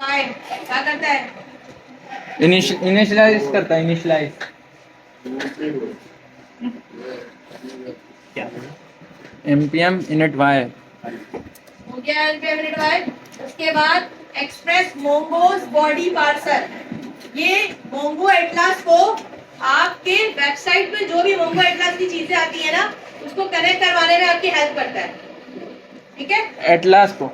हाय क्या करता है? इनिशियलाइज करता है, इनिशियलाइज क्या एमपीएम इनिट वाई हो गया एलपीएम मिनट वाई। उसके बाद एक्सप्रेस मोंगोज बॉडी पार्सल। ये मोंगो एटलास को आपके वेबसाइट पे जो भी मोंगो एटलास की चीजें आती है ना उसको कनेक्ट करवाने में आपकी हेल्प करता है। ठीक है, एटलास को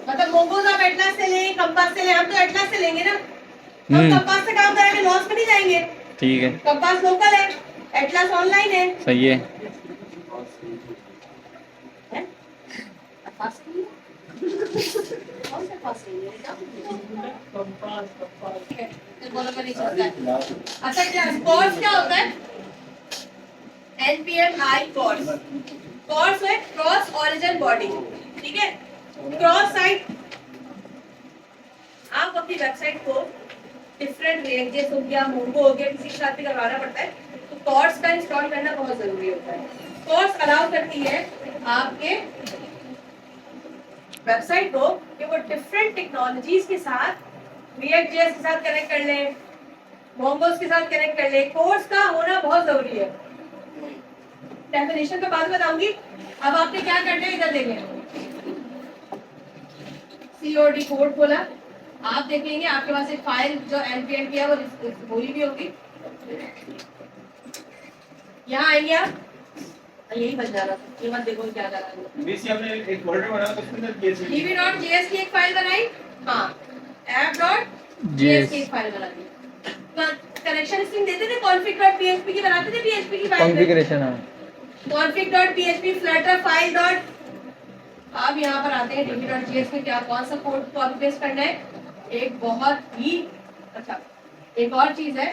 मतलब मोंगोज आप एटलास से लें, कंपास से लें, हम तो एटलास से लेंगे ना, हम कंपास से काम करेंगे, लॉस में नहीं जाएंगे। ठीक है, कंपास लोकल है, एटलास ऑनलाइन है। सही है। हैं? कंपास नहीं है? कौन सा पास नहीं है? ठीक है, तो बोलो मैं नहीं चलता है। अच्छा क्या कोर्स क्या होता है? एनपीएम आई कोर्स। कोर्स है क्रॉस ओरिजिन बॉडी। ठीक है, क्रॉस साइट आप अपनी वेबसाइट को डिफरेंट रिएक्जेस हो गया, मोंगो हो गया, किसी के साथ भी करवाना पड़ता है तो कोर्स का इंस्टॉल करना बहुत जरूरी होता है। कोर्स अलाउ करती है आपके वेबसाइट को कि वो डिफरेंट टेक्नोलॉजीज के साथ रिएक्ट.जेएस के साथ कनेक्ट कर ले, मोंगोज के साथ कनेक्ट कर ले। कोर्स का होना बहुत जरूरी है। डेफिनेशन तो बाद में बताऊंगी। अब आपने क्या करना है इधर देखें, सीओडी कोड खोला, आप देखेंगे आपके पास एक फाइल जो एनपीएम की है वो भूली भी होगी। यहाँ आएंगे आप, यही बन जा रहा था, ये मत देखो क्या कर रहा है। बीसी हमने एक फोल्डर बनाया तो उसमें db.js की एक फाइल बनाई, हाँ app.js की एक फाइल बना दी। कनेक्शन स्ट्रिंग देते थे, config.php की बनाते थे, php की फाइल कॉन्फ़िगरेशन है config.php flutter file dot। अब यहाँ पर आते हैं db.js में क्या कौन सा कोड कॉपी पेस्ट करना है। एक बहुत ही अच्छा एक और चीज है,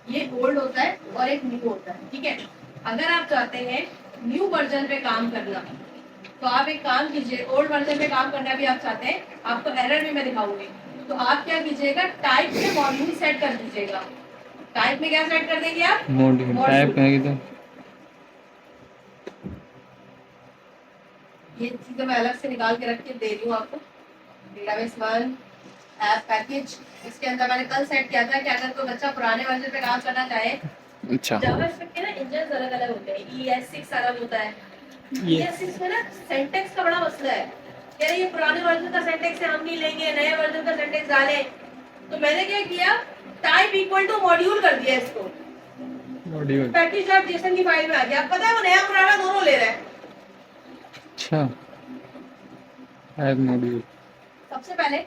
ये ओल्ड होता है और एक न्यू होता है। ठीक है, अगर आप चाहते हैं न्यू वर्जन पे काम करना तो आप एक काम कीजिए, ओल्ड वर्जन पे काम करना भी आप चाहते हैं, आपको एरर भी मैं दिखाऊंगी, तो आप क्या कीजिएगा, टाइप में मॉड्यूल सेट कर दीजिएगा। टाइप में क्या सेट कर देंगे आप? मॉड्यूल टाइप करेंगे तो ये चीजें मैं अलग से निकाल के रख के दे रही हूँ आपको। डेटाबेस 1 ऐप पैकेज, इसके अंदर मैंने कल सेट किया था कि अगर कोई बच्चा पुराने वर्जन पे काम करना चाहे, अच्छा जावास्क्रिप्ट के ना इंजन अलग अलग होते हैं, ES6 अलग होता है। ES6 में ना सिंटैक्स का बड़ा मसला है, कह रहे ये पुराने वर्जन का सिंटैक्स है, हम नहीं लेंगे, नए वर्जन का सिंटैक्स डालें। तो मैंने क्या किया, टाइप इक्वल टू मॉड्यूल कर दिया इसको, मॉड्यूल पैकेज.json की फाइल में आ गया। अब पता है वो नया पुराना दोनों ले रहा है। अच्छा टाइप मॉड्यूल। सबसे पहले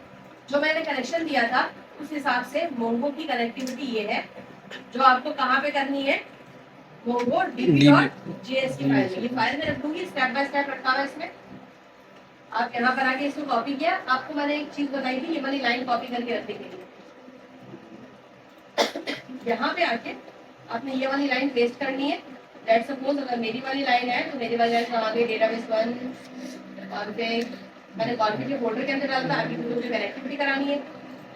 जो मैंने कनेक्शन दिया था उस हिसाब से मोंगो की कनेक्टिविटी ये है, जो आपको कहाँ पे करनी है, मोंगो db.js की फाइल में। ये फाइल में रख दूंगी, स्टेप बाय स्टेप रखा हुआ है इसमें। आप यहाँ पर आके इसको कॉपी किया, आपको मैंने एक चीज बताई थी, ये वाली लाइन कॉपी करके रखने के लिए। यहाँ पे आके आपने ये वाली लाइन पेस्ट करनी है। लेट्स सपोज अगर मेरी वाली लाइन है तो मेरी वाली लाइन आ गई डेटाबेस 1 कॉन्फ़िग, मैंने कॉन्फ़िग के फोल्डर के अंदर डाला था, अभी मुझे कनेक्टिविटी करानी है।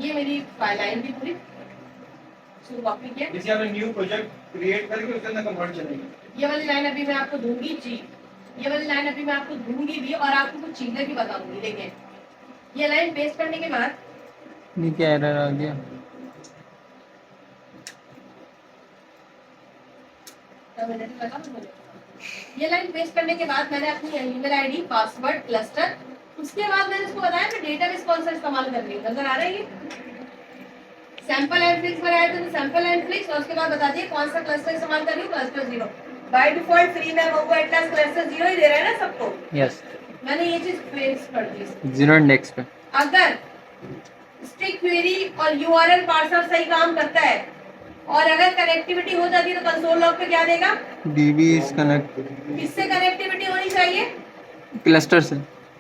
ये मेरी फाइल लाइन भी पूरी इसको कॉपी किया। जैसे आपने न्यू प्रोजेक्ट क्रिएट करके उसके अंदर कन्वर्ट चलेगी। ये वाली लाइन अभी मैं आपको दूंगी जी, ये वाली लाइन अभी मैं आपको दूंगी भी और आपको कुछ चीजें भी बताऊंगी। लेकिन ये लाइन पेस्ट करने के बाद नीचे एरर आ गया। ये लाइन पेस्ट करने के बाद मैंने अपनी ईमेल आईडी, पासवर्ड, क्लस्टर, उसके बाद मैंने उसको बताया मैं डेटाबेस कौन सा इस्तेमाल कर रही हूँ। नजर आ रहा है ये सैंपल एंड फ्लिक्स बनाया तो सैंपल एंड फ्लिक्स, और उसके बाद बता दिए कौन सा क्लस्टर इस्तेमाल कर रही हूँ, क्लस्टर 0। बाय डिफॉल्ट फ्री में मोंगो एटलास क्लस्टर 0 ही दे रहा है ना सबको। यस, मैंने ये चीज पेस्ट कर दी। 0 इंडेक्स पे अगर स्टिक क्वेरी और यूआरएल पार्सर सही काम करता है और अगर कनेक्टिविटी हो जाती है तो कंसोल लॉग पे क्या देगा, db is connect किससे कनेक्टिविटी होनी चाहिए, क्लस्टर से।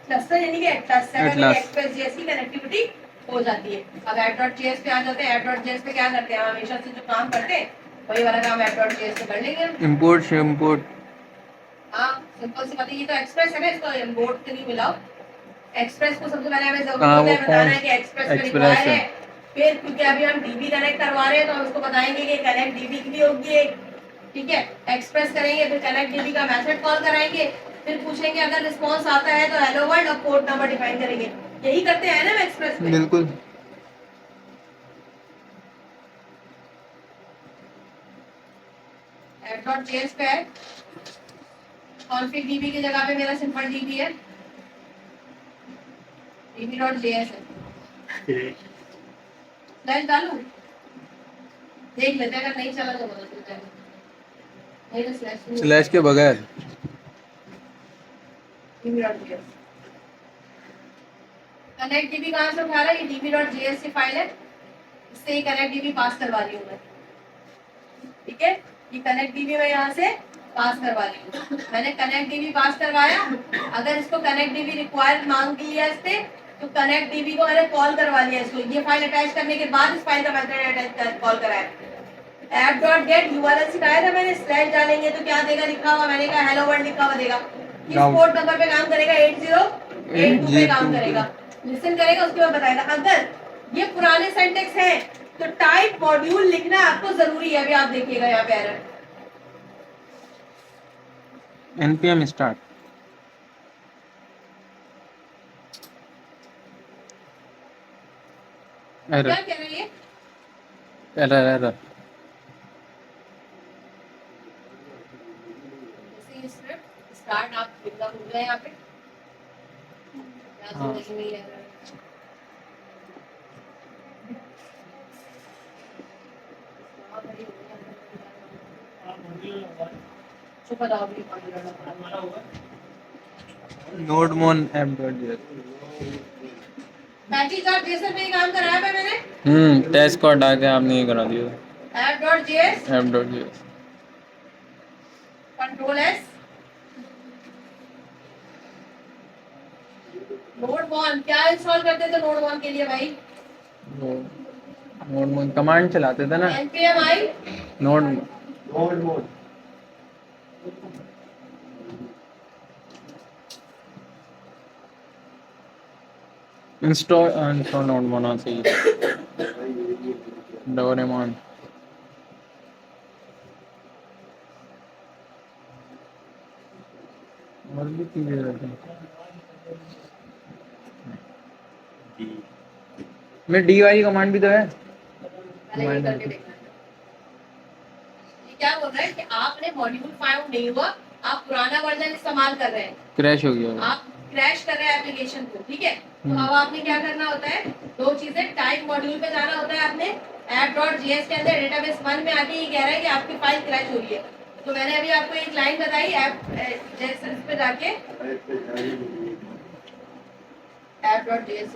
क्लस्टर यानी कि एटलास से। अगर एक्सप्रेस.js की कनेक्टिविटी हो जाती है। अब app.js पे आ जाते हैं। app.js पे क्या करते हैं, हम हमेशा से जो काम करते हैं वही वाला काम app.js से कर लेंगे। इंपोर्ट से इंपोर्ट, हाँ सिंपल सी बात है, ये तो एक्सप्रेस है ना, इसको इंपोर्ट के लिए मिलाओ। एक्सप्रेस को सबसे पहले हमें जरूरत है बताना है कि एक्सप्रेस का रिक्वायर है। फिर क्योंकि अभी हम डीबी कनेक्ट करवा रहे हैं तो हम उसको बताएंगे कि कनेक्ट डीबी की भी होगी एक। ठीक है, एक्सप्रेस करेंगे, फिर कनेक्ट डीबी का मेथड कॉल कराएंगे, फिर पूछेंगे अगर रिस्पांस आता है तो हेलो वर्ल्ड और पोर्ट नंबर डिफाइन करेंगे। यही करते हैं ना हम एक्सप्रेस में। बिल्कुल। app.js पे है, config db की जगह पे मेरा सिंपल db है, db.js है। स्लैश डालूं, देख लेते हैं, अगर नहीं चला तो बता देते हैं, नहीं तो स्लैश नहीं स्लैश के बगैर db.js। कनेक्ट db कहाँ से उठा रहा है? ये db.js की फाइल है, इससे ये कनेक्ट db पास करवा रही हूँ मैं, ठीक है। ये कनेक्ट db मैं यहाँ से पास करवा रही हूँ, मैंने कनेक्ट db पास करवाया। अगर इसको कनेक्ट db रिक्वायर्ड मांग लिया इससे, तो कनेक्ट db को मैंने कॉल करवा लिया इसको, ये फाइल अटैच करने के बाद इस फाइल का मेथड अटैच कॉल कराया। app.get URL सिखाया था मैंने, स्लैश डालेंगे तो क्या देगा लिखा हुआ, मैंने कहा हेलो वर्ल्ड लिखा हुआ देगा। किस पोर्ट नंबर पे काम करेगा? 8082 पे काम करेगा। लिसन करेगा, उसके बाद बताएगा। अगर ये पुराने सेंटेक्स हैं तो टाइप मॉड्यूल लिखना आपको जरूरी है। अभी आप देखिएगा यहाँ पे एरर, npm स्टार्ट क्या एरर कह रही है? एरर एरर स्टार्ट आप लिखना भूल गए यहाँ पे, क्या हाँ। समझ में नहीं आ रहा है। चुप बताओ अभी नोडमोन app.js पैकेज.json में काम कराया था मैंने। टेस्ट को हटा के आपने ये करा दिया app.js app.js कंट्रोल एस नोडमोन। क्या इंस्टॉल करते थे नोडमोन के लिए भाई? नोडमोन कमांड चलाते थे ना, npm i nodemon Node mode. Install nodemon होना चाहिए। डोरेमोन और भी चीजें रहती हैं। में डी वाली कमांड भी तो है। पहले ये करके देखना। ये क्या बोल रहा है कि आपने मॉड्यूल फाउंड नहीं हुआ, आप पुराना वर्जन इस्तेमाल कर रहे हैं, क्रैश हो गया आप क्रैश कर रहे हैं एप्लीकेशन को, ठीक है। तो अब आपने क्या करना होता है, दो चीजें, टाइप मॉड्यूल पे जाना होता है आपने, app.js के अंदर डेटाबेस 1 में आके ये कह रहा है कि आपकी फाइल क्रैश हो रही है। तो मैंने अभी आपको एक लाइन बताई app.js पे जाके app.js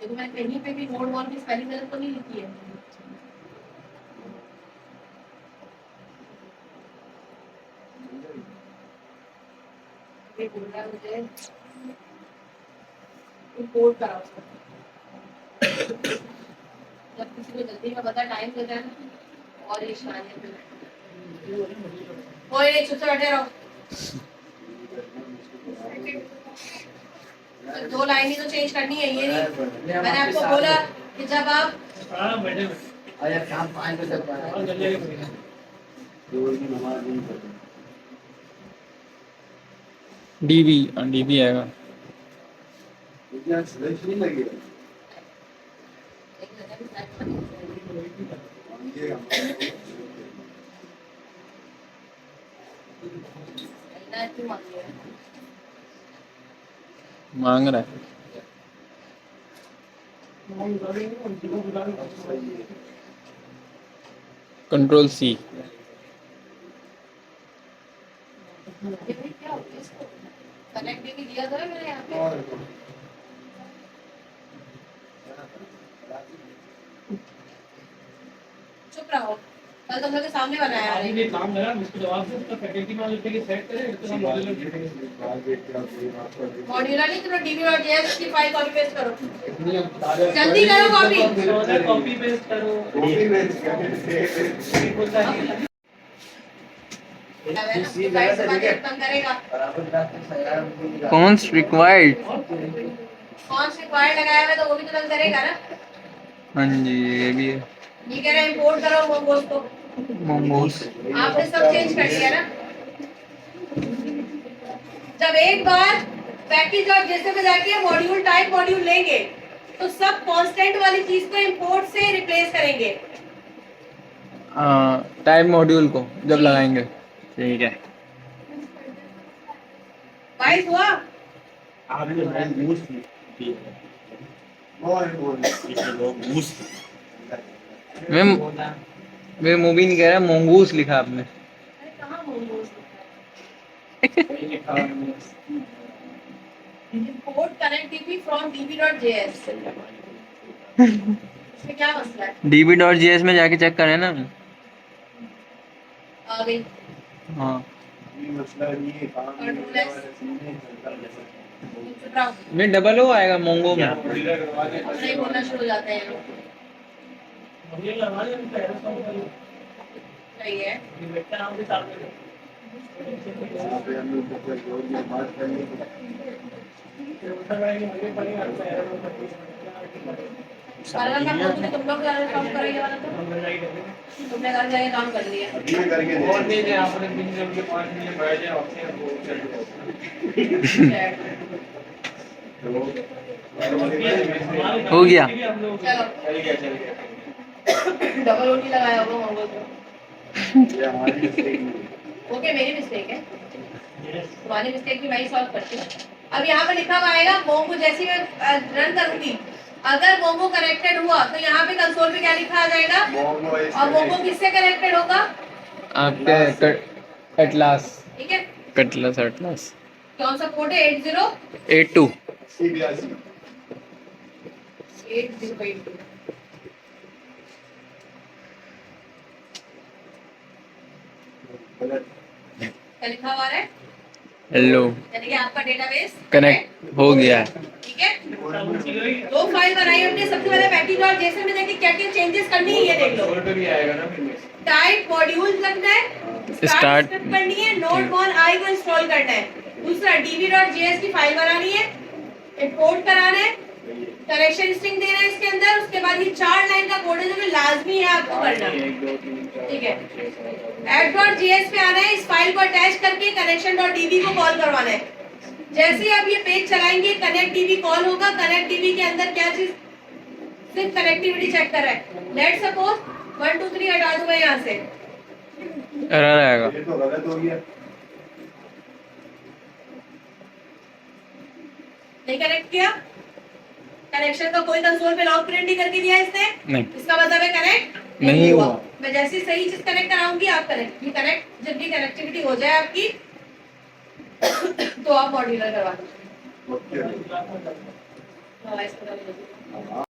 देखो मैंने कहीं पे भी नोड वन की स्पेलिंग गलत तो नहीं लिखी है। ये बोल रहा है मुझे इंपोर्ट करा उसको। जब किसी को जल्दी में बता टाइम देता है ना, और ये शायद कोई नहीं, चुप से बैठे रहो। दो लाइन ही तो चेंज करनी है, ये नहीं मैंने आपको बोला कि जब आप डीबी आएगा। मांग रहा है कंट्रोल सी। कनेक्टिविटी दिया था मैंने यहाँ पे। चुप रहो, कल तुम लोग के सामने बनाया है। ये काम लगा, इसको जवाब दो, उसका फैकल्टी में लेके सेट करें, तो हम मॉड्यूलर मॉड्यूलर नहीं, तुम db.js की फाइल कॉपी पेस्ट करो, जल्दी करो कॉपी। कॉपी पेस्ट करो। कॉन्स्ट रिक्वायर्ड कौन से रिक्वायर्ड लगाया हुआ है तो वो भी तो रन करेगा ना। हाँ जी ये भी है। ये कह रहे हैं इंपोर्ट करो मोंगोस को, मोमोस आपने सब चेंज कर दिया ना। जब एक बार पैकेज और जैसे में जाके मॉड्यूल टाइप मॉड्यूल लेंगे तो सब कांस्टेंट वाली चीज को इंपोर्ट से रिप्लेस करेंगे। टाइप मॉड्यूल को जब लगाएंगे। ठीक है। वाइस हुआ? आपने मूस की मैं मूवी नहीं कह रहा, मोंगूस लिखा आपने। अरे कहाँ momos import connectivity from db.js। इसमें क्या मसला है? db.js में जाके चेक करें ना। आ गई। हाँ चुप रहो। में डबल ओ आएगा मोंगो में। अपना ही बोलना शुरू हो जाते हैं लोग। मुझे लगा ले पहले तो सही है। ये बेटा नाम के साथ में पार्लर का फोन तुम लोग काम करो, ये वाला तो तुमने घर जाके काम कर लिया। और नहीं दे आपने दिन जब के 5 मिनट बैठ जाए ऑप्शन है वो चल हो गया। चलो चल गया डबल ओटी लगाया होगा मंगल को। ये हमारी मिस्टेक नहीं ओके मेरी मिस्टेक है, तुम्हारी मिस्टेक भी मैं ही सॉल्व करती हूँ। अब यहाँ पे लिखा हुआ आएगा मोंगो, जैसी मैं रन करूंगी अगर मोंगो कनेक्टेड हुआ तो यहाँ पे कंसोल पे क्या लिखा आ जाएगा, और मोंगो किससे कनेक्टेड होगा? आपके कटलास। ठीक है, कटलास अटलास कौन सा कोड है? 82 8082। क्या लिखा हुआ है? हेलो यानी कि आपका डेटाबेस कनेक्ट हो गया है। ठीक है। दो फाइल बनाई हमने, सबसे पहले पैकेज और जेसन में जाके क्या क्या चेंजेस करनी है ये देख लो। पे भी आएगा ना फिर टाइप मॉड्यूल लगना है, स्टार्ट स्क्रिप्ट करनी है, नोड मॉन आई को इंस्टॉल करना है। दूसरा db.js की फाइल बनानी है, इंपोर्ट कराना है, कनेक्शन स्ट्रिंग देना है इसके अंदर। उसके बाद ये 4 लाइन का कोड है जो कि लाजमी है आपको करना। 1 2 3 4 ठीक है। add.js पे आना है, इस फाइल को अटैच करके connection.db को कॉल करवाना है। जैसे ही आप ये पेज चलाएंगे कनेक्ट डीबी कॉल होगा। कनेक्ट डीबी के अंदर क्या चीज, सिर्फ कनेक्टिविटी चेक कर रहा है। लेट सपोज 1 2 3 हटा दूं मैं यहाँ से, एरर आएगा। ये तो गलत हो गया। नहीं कनेक्ट किया, कनेक्शन का कोई कंसोल पे लॉग प्रिंट नहीं करके दिया इसने, नहीं इसका मतलब है कनेक्ट नहीं हुआ। मैं जैसे ही सही चीज कनेक्ट कराऊंगी आप कनेक्ट, ये कनेक्ट जब भी कनेक्टिविटी हो जाए आपकी तो आप मॉड्यूलर करवा दो। ओके हाँ, इसको